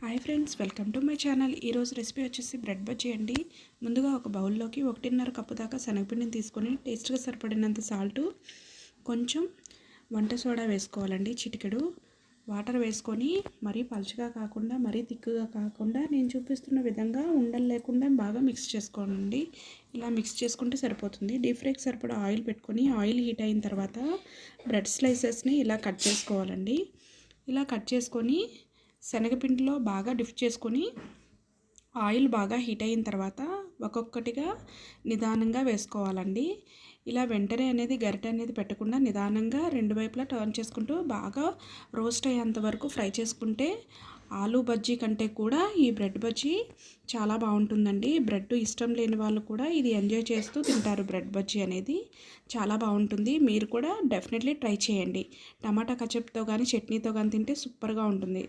Hi friends, welcome to my channel. ఈరోజు recipe వచ్చేసి bread bajji అండి. ముందుగా ఒక బౌల్లోకి 1.5 కప్పు దాకా శనగపిండిని తీసుకొని టేస్ట్గా సరిపడినంత సాల్టు, కొంచెం వంట సోడా వేసుకోవాలండి. చిటికెడు వాటర్ వేసుకొని మరీ పలుచగా కాకుండా మరీ తిక్కుగా కాకుండా నేను చూపిస్తున్న విధంగా ఉండలు లేకుండా బాగా మిక్స్ చేసుకోండి. ఇలా మిక్స్ చేసుకుంటే సరిపోతుంది. డీప్ ఫ్రైకి సరిపడా ఆయిల్ పెట్టుకొని ఆయిల్ హీట్ అయిన తర్వాత బ్రెడ్ స్లైసెస్ని ఇలా కట్ చేసుకోవాలండి. ఇలా కట్ చేసుకొని శనగపిండిలో బాగా డిప్ చేసుకొని ఆయిల్ బాగా హీట్ అయిన తర్వాత ఒక్కొక్కటిగా నిదానంగా వేసుకోవాలండి. ఇలా వెంటనే అనేది గరిటె అనేది పెట్టకుండా నిదానంగా రెండు వైపులా టర్న్ చేసుకుంటూ బాగా రోస్ట్ అయ్యేంత వరకు ఫ్రై చేసుకుంటే ఆలూ బజ్జీ కంటే కూడా ఈ బ్రెడ్ బజ్జీ చాలా బాగుంటుందండి. బ్రెడ్ ఇష్టం లేని వాళ్ళు కూడా ఇది ఎంజాయ్ చేస్తూ తింటారు. బ్రెడ్ బజ్జీ అనేది చాలా బాగుంటుంది. మీరు కూడా డెఫినెట్లీ ట్రై చేయండి. టమాటా కచప్తో కానీ చట్నీతో కానీ తింటే సూపర్గా ఉంటుంది.